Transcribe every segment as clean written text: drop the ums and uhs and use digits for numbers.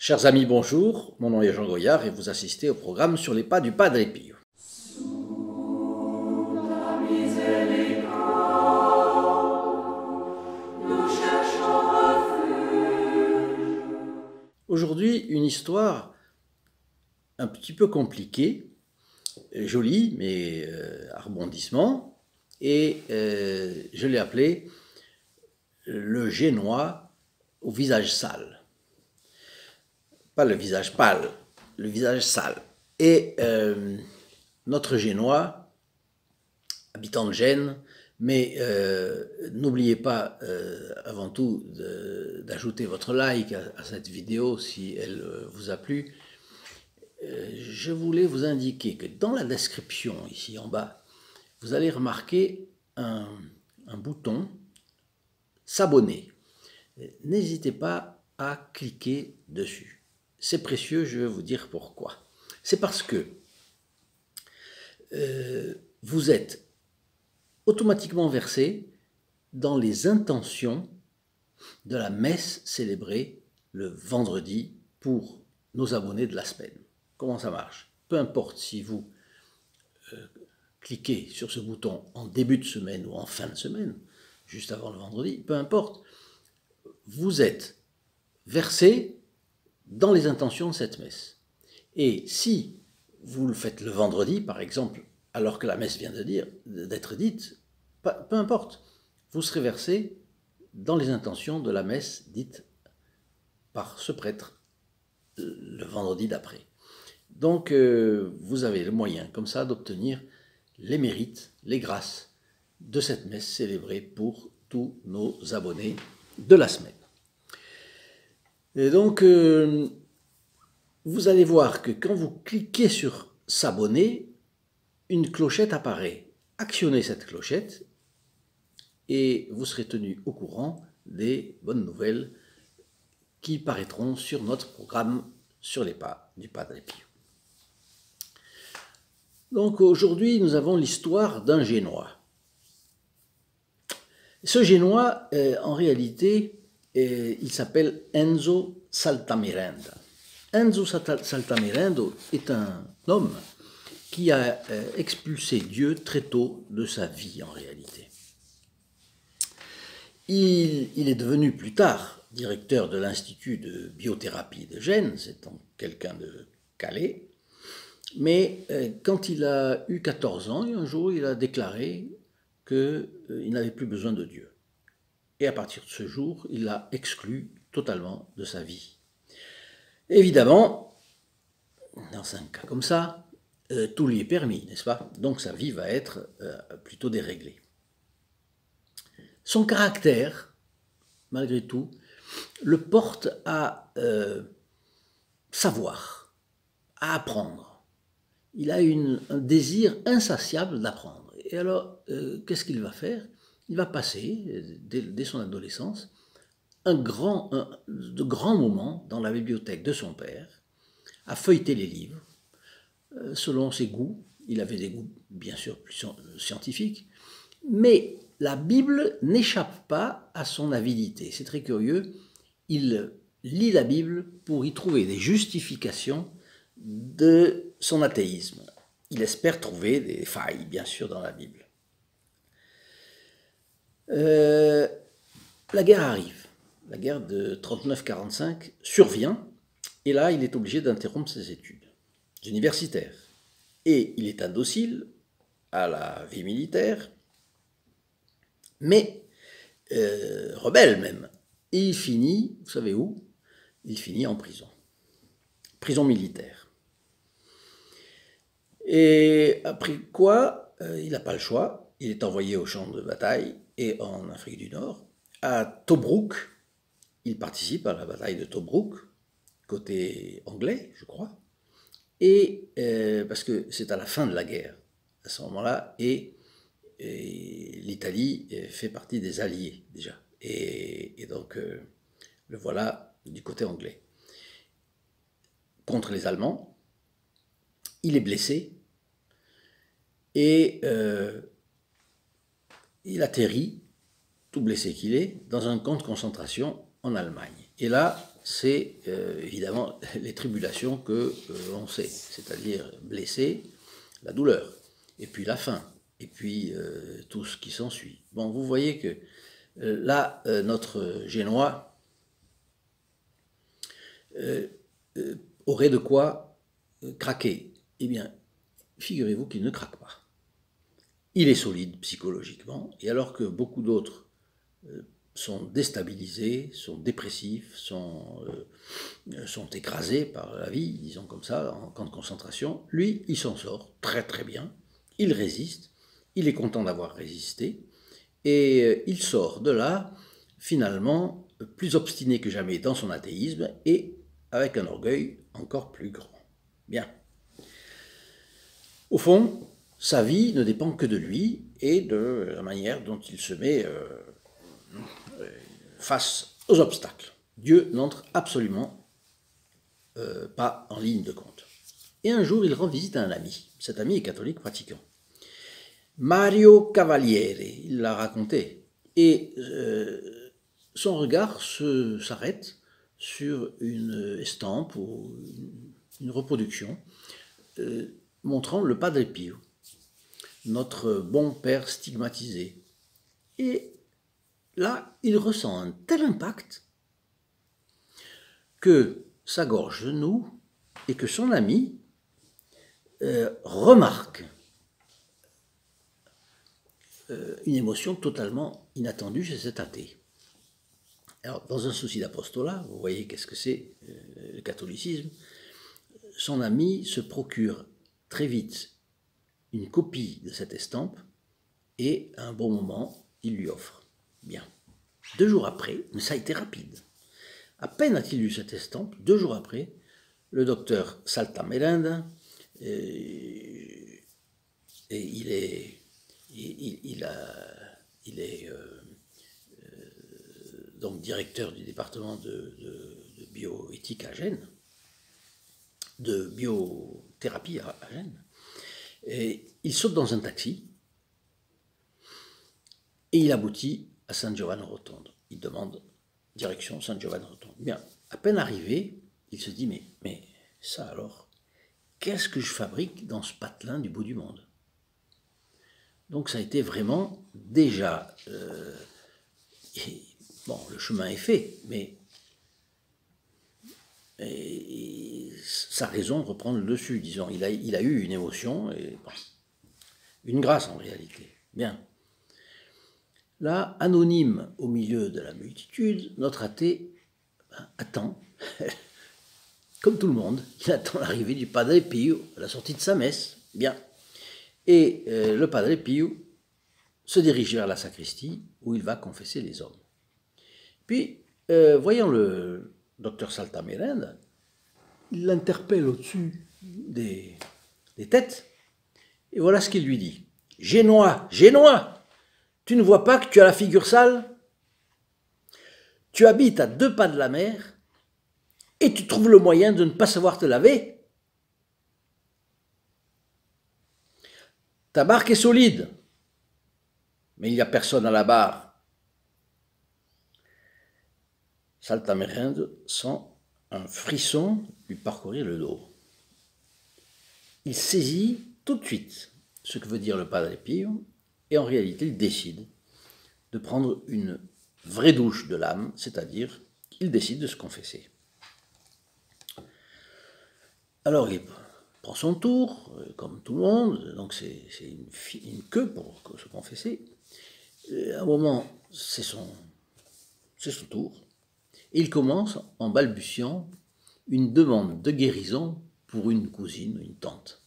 Chers amis, bonjour, mon nom est Jean Goyard et vous assistez au programme Sur les pas du Padre Pio. Aujourd'hui, une histoire un petit peu compliquée, jolie, mais à rebondissement, et je l'ai appelée le Génois au visage sale. Pas le visage pâle, le visage sale. Et notre Génois, habitant de Gênes, mais n'oubliez pas avant tout d'ajouter votre like à cette vidéo si elle vous a plu. Je voulais vous indiquer que dans la description, ici en bas, vous allez remarquer un bouton « S'abonner ». N'hésitez pas à cliquer dessus. C'est précieux, je vais vous dire pourquoi. C'est parce que vous êtes automatiquement versé dans les intentions de la messe célébrée le vendredi pour nos abonnés de la semaine. Comment ça marche? Peu importe si vous cliquez sur ce bouton en début de semaine ou en fin de semaine, juste avant le vendredi, peu importe, vous êtes versé dans les intentions de cette messe. Et si vous le faites le vendredi, par exemple, alors que la messe vient d'être dite, peu importe, vous serez versé dans les intentions de la messe dite par ce prêtre le vendredi d'après. Donc, vous avez le moyen, comme ça, d'obtenir les mérites, les grâces de cette messe célébrée pour tous nos abonnés de la semaine. Et donc, vous allez voir que quand vous cliquez sur « S'abonner », une clochette apparaît. Actionnez cette clochette et vous serez tenu au courant des bonnes nouvelles qui paraîtront sur notre programme Sur les pas du Padre Pio. Donc aujourd'hui, nous avons l'histoire d'un Génois. Ce Génois, en réalité, il s'appelle Enzo Saltamiranda. Enzo Saltamiranda est un homme qui a expulsé Dieu très tôt de sa vie en réalité. Il est devenu plus tard directeur de l'Institut de biothérapie de Gênes, c'est quelqu'un de Calais, mais quand il a eu 14 ans, un jour il a déclaré qu'il n'avait plus besoin de Dieu. Et à partir de ce jour, il l'a exclu totalement de sa vie. Évidemment, dans un cas comme ça, tout lui est permis, n'est-ce pas? Donc sa vie va être plutôt déréglée. Son caractère, malgré tout, le porte à savoir, à apprendre. Il a un désir insatiable d'apprendre. Et alors, qu'est-ce qu'il va faire? Il va passer, dès son adolescence, de grands moments dans la bibliothèque de son père, à feuilleter les livres, selon ses goûts. Il avait des goûts, bien sûr, plus scientifiques, mais la Bible n'échappe pas à son avidité. C'est très curieux. Il lit la Bible pour y trouver des justifications de son athéisme. Il espère trouver des failles, bien sûr, dans la Bible. La guerre arrive. La guerre de 39-45 survient, et là, il est obligé d'interrompre ses études universitaires. Et il est indocile à la vie militaire, mais rebelle même. Et il finit, vous savez où? Il finit en prison. Prison militaire. Et après quoi, il n'a pas le choix. Il est envoyé au champ de bataille et en Afrique du Nord. À Tobrouk, il participe à la bataille de Tobrouk, côté anglais, je crois. Et parce que c'est à la fin de la guerre, à ce moment-là, et l'Italie fait partie des Alliés déjà. Et donc, le voilà du côté anglais. Contre les Allemands, il est blessé et il atterrit, tout blessé qu'il est, dans un camp de concentration en Allemagne. Et là, c'est évidemment les tribulations que l'on sait, c'est-à-dire blessé, la douleur, et puis la faim, et puis tout ce qui s'ensuit. Bon, vous voyez que là, notre Génois aurait de quoi craquer. Eh bien, figurez-vous qu'il ne craque pas. Il est solide psychologiquement, et alors que beaucoup d'autres sont déstabilisés, sont dépressifs, sont écrasés par la vie, disons comme ça, en camp de concentration, lui, il s'en sort très très bien, il résiste, il est content d'avoir résisté, et il sort de là, finalement, plus obstiné que jamais dans son athéisme, et avec un orgueil encore plus grand. Bien. Au fond, sa vie ne dépend que de lui et de la manière dont il se met face aux obstacles. Dieu n'entre absolument pas en ligne de compte. Et un jour, il rend visite à un ami. Cet ami est catholique pratiquant. Mario Cavaliere, il l'a raconté. Et son regard s'arrête sur une estampe ou une reproduction montrant le Padre Pio, notre bon père stigmatisé. Et là, il ressent un tel impact que sa gorge se noue et que son ami remarque une émotion totalement inattendue chez cet athée. Alors, dans un souci d'apostolat, vous voyez qu'est-ce que c'est le catholicisme, son ami se procure très vite une copie de cette estampe et à un bon moment, il lui offre. Bien. 2 jours après, mais ça a été rapide, à peine a-t-il lu cette estampe, 2 jours après, le docteur Salta Merenda, et il est donc directeur du département de bioéthique à Gênes, de biothérapie à Gênes, et il saute dans un taxi et il aboutit à San Giovanni Rotondo. Il demande direction San Giovanni Rotondo. Bien, à peine arrivé, il se dit mais ça alors, qu'est-ce que je fabrique dans ce patelin du bout du monde? Donc ça a été vraiment déjà... bon, le chemin est fait, mais sa raison reprend le dessus, disons. Il a eu une émotion, et, bon, une grâce en réalité. Bien. Là, anonyme au milieu de la multitude, notre athée attend, comme tout le monde, il attend l'arrivée du Padre Pio à la sortie de sa messe. Bien. Et le Padre Pio se dirige vers la sacristie où il va confesser les hommes. Puis, voyant le docteur Saltamerenda, il l'interpelle au-dessus des têtes, et voilà ce qu'il lui dit. « Génois, Génois, tu ne vois pas que tu as la figure sale? Tu habites à 2 pas de la mer, et tu trouves le moyen de ne pas savoir te laver? Ta barque est solide, mais il n'y a personne à la barre. » Saltamerenda sent un frisson lui parcourir le dos. Il saisit tout de suite ce que veut dire le Padre Pio, et en réalité il décide de prendre une vraie douche de l'âme, c'est-à-dire qu'il décide de se confesser. Alors il prend son tour, comme tout le monde, donc c'est une queue pour se confesser. À un moment, c'est son tour. Il commence en balbutiant une demande de guérison pour une cousine, une tante.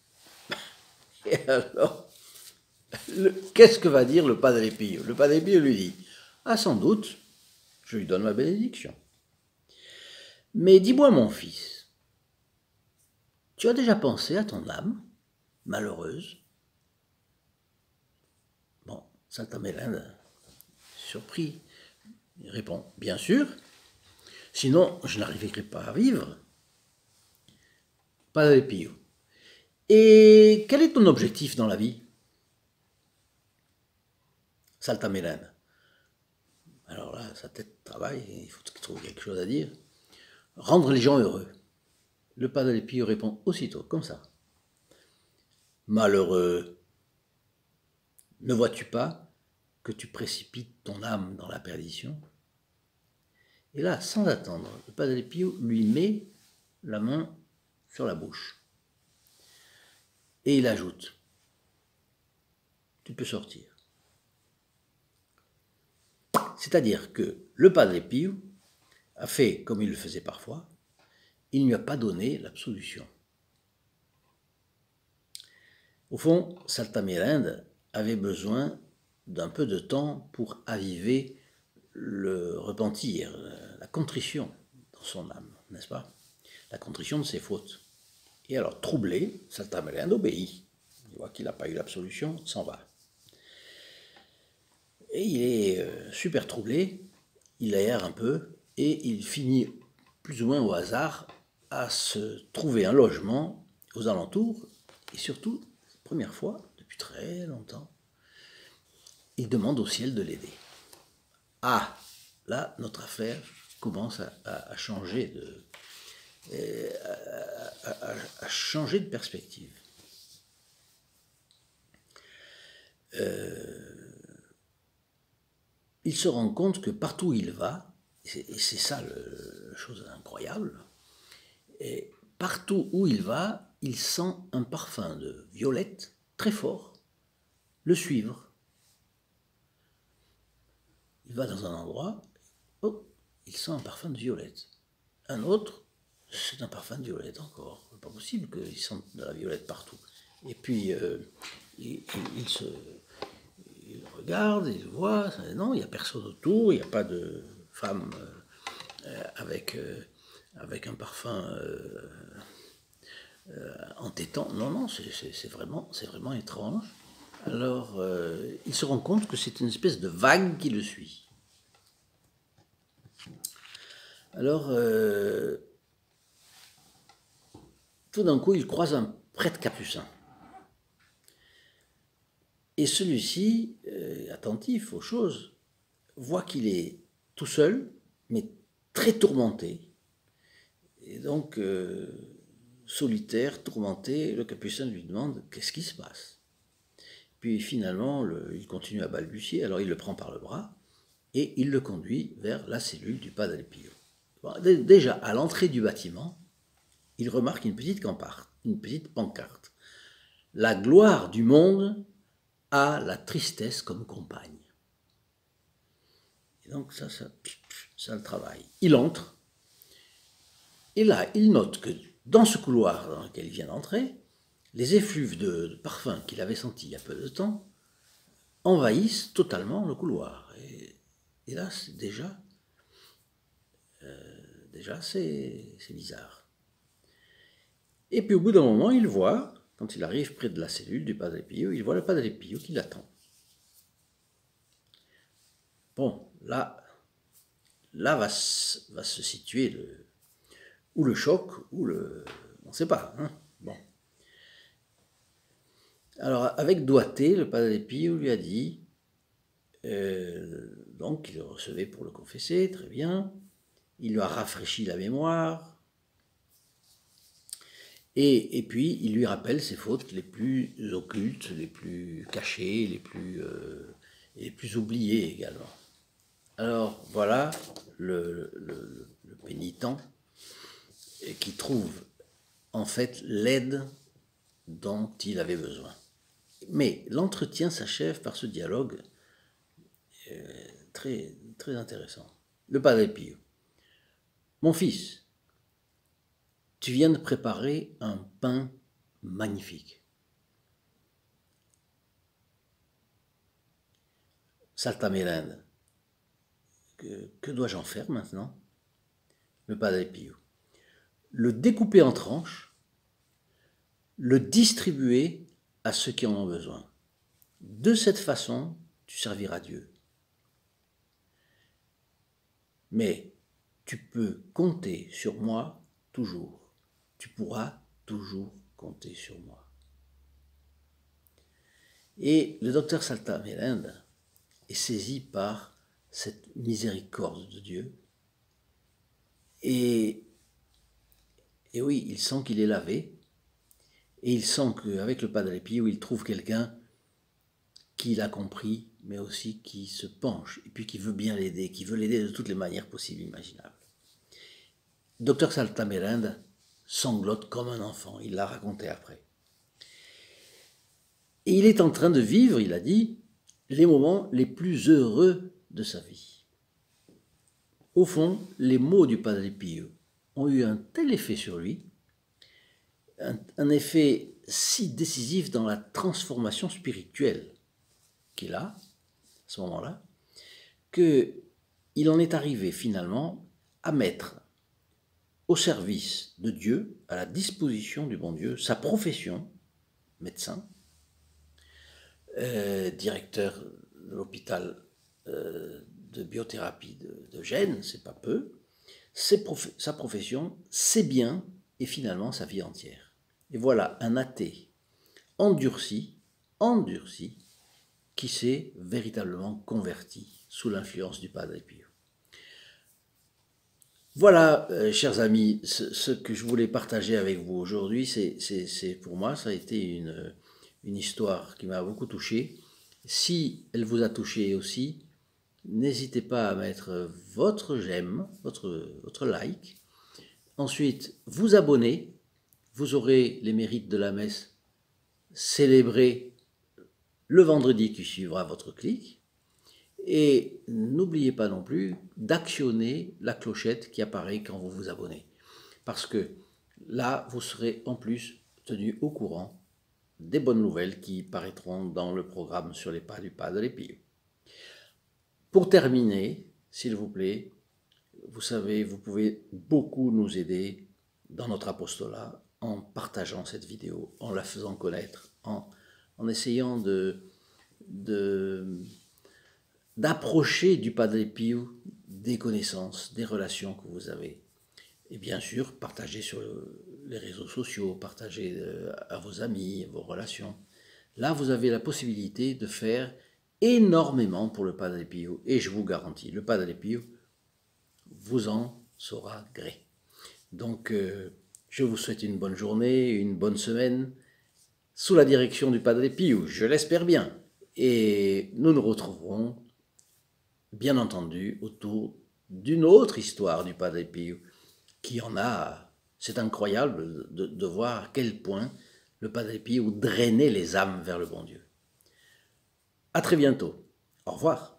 Et alors, qu'est-ce que va dire le Padre Pio? Le Padre Pio lui dit, « Ah, sans doute, je lui donne ma bénédiction. Mais dis-moi, mon fils, tu as déjà pensé à ton âme malheureuse? » Bon, Saltamerenda, surpris, il répond, « Bien sûr, sinon je n'arriverai pas à vivre. » Padre Pio. Et quel est ton objectif dans la vie? Saltamerenda. Alors là, sa tête travaille, il faut qu'il trouve quelque chose à dire. rendre les gens heureux. Le Padre Pio répond aussitôt, comme ça. Malheureux, ne vois-tu pas que tu précipites ton âme dans la perdition? Et là, sans attendre, le Padre Pio lui met la main sur la bouche. Et il ajoute, tu peux sortir. C'est-à-dire que le Padre Pio a fait comme il le faisait parfois, il ne lui a pas donné l'absolution. Au fond, Saltamirinde avait besoin d'un peu de temps pour aviver le repentir, la contrition dans son âme, n'est-ce pas? La contrition de ses fautes. Et alors, troublé, Saltamirinde obéit. Il voit qu'il n'a pas eu l'absolution, s'en va. Et il est super troublé, il aère un peu, et il finit plus ou moins au hasard à se trouver un logement aux alentours, et surtout, première fois, depuis très longtemps, il demande au ciel de l'aider. Ah, là, notre affaire commence à changer à changer de perspective. Il se rend compte que partout où il va, et c'est ça la chose incroyable, et partout où il va, il sent un parfum de violette très fort le suivre. Il va dans un endroit, oh, il sent un parfum de violette. Un autre, c'est un parfum de violette encore. C'est pas possible qu'il sente de la violette partout. Et puis, il regarde, il voit, non, il n'y a personne autour, il n'y a pas de femme avec un parfum entêtant. Non, non, c'est vraiment étrange. Alors, il se rend compte que c'est une espèce de vague qui le suit. Alors, tout d'un coup, il croise un prêtre capucin. Et celui-ci, attentif aux choses, voit qu'il est tout seul, mais très tourmenté. Et donc, solitaire, tourmenté, le capucin lui demande « Qu'est-ce qui se passe ?» Puis finalement, il continue à balbutier, alors il le prend par le bras et il le conduit vers la cellule du Padre Pio. Bon, déjà, à l'entrée du bâtiment, il remarque une petite pancarte. La gloire du monde a la tristesse comme compagne. Et donc ça le travaille. Il entre, et là, il note que dans ce couloir dans lequel il vient d'entrer, les effluves de parfum qu'il avait sentis il y a peu de temps envahissent totalement le couloir. Et là, c'est déjà c'est bizarre. Et puis au bout d'un moment, il voit, quand il arrive près de la cellule du Padre Pio, il voit le Padre Pio qui l'attend. Bon, là va se situer ou le choc, ou le... on ne sait pas. Hein, bon. Alors, avec doigté, le Padre Pio lui a dit, donc il le recevait pour le confesser, très bien, il lui a rafraîchi la mémoire, et puis il lui rappelle ses fautes les plus occultes, les plus cachées, les plus oubliées également. Alors voilà le pénitent qui trouve en fait l'aide dont il avait besoin. Mais l'entretien s'achève par ce dialogue très, très intéressant. Le Padre Pio. Mon fils, tu viens de préparer un pain magnifique. Saltamirinde. Que dois-je en faire maintenant? Le Padre Pio. Le découper en tranches, le distribuer à ceux qui en ont besoin. De cette façon, tu serviras Dieu. Mais tu peux compter sur moi toujours. Tu pourras toujours compter sur moi. Et le docteur Saltamirinde est saisi par cette miséricorde de Dieu et Et oui, il sent qu'il est lavé, et il sent qu'avec le Padre Pio, il trouve quelqu'un qui l'a compris, mais aussi qui se penche, et puis qui veut bien l'aider, qui veut l'aider de toutes les manières possibles, imaginables. Docteur Saltamerinde sanglote comme un enfant, il l'a raconté après. Et il est en train de vivre, il a dit, les moments les plus heureux de sa vie. Au fond, les mots du Padre Pio ont eu un tel effet sur lui, un effet si décisif dans la transformation spirituelle qu'il a, à ce moment-là, qu'il en est arrivé finalement à mettre au service de Dieu, à la disposition du bon Dieu, sa profession, médecin, directeur de l'hôpital de biothérapie de Gênes, c'est pas peu, sa profession, ses biens et finalement sa vie entière. Et voilà un athée endurci, qui s'est véritablement converti sous l'influence du Padre Pio. Voilà, chers amis, ce que je voulais partager avec vous aujourd'hui, c'est pour moi, ça a été une histoire qui m'a beaucoup touché. Si elle vous a touché aussi, n'hésitez pas à mettre votre j'aime, votre like. Ensuite, vous abonner. Vous aurez les mérites de la messe célébrés le vendredi qui suivra votre clic. Et n'oubliez pas non plus d'actionner la clochette qui apparaît quand vous vous abonnez. Parce que là, vous serez en plus tenu au courant des bonnes nouvelles qui paraîtront dans le programme sur les pas du Padre Pio. Pour terminer, s'il vous plaît, vous savez, vous pouvez beaucoup nous aider dans notre apostolat en partageant cette vidéo, en la faisant connaître, en essayant d'approcher du Padre Pio des connaissances, des relations que vous avez. Et bien sûr, partagez sur les réseaux sociaux, partagez à vos amis, vos relations. Là, vous avez la possibilité de faire énormément pour le Padre Pio. Et je vous garantis, le Padre Pio vous en saura gré. Donc, je vous souhaite une bonne journée, une bonne semaine, sous la direction du Padre Pio, je l'espère bien. Et nous nous retrouverons, bien entendu, autour d'une autre histoire du Padre Pio, qui en a. C'est incroyable de voir à quel point le Padre Pio drainait les âmes vers le bon Dieu. À très bientôt. Au revoir.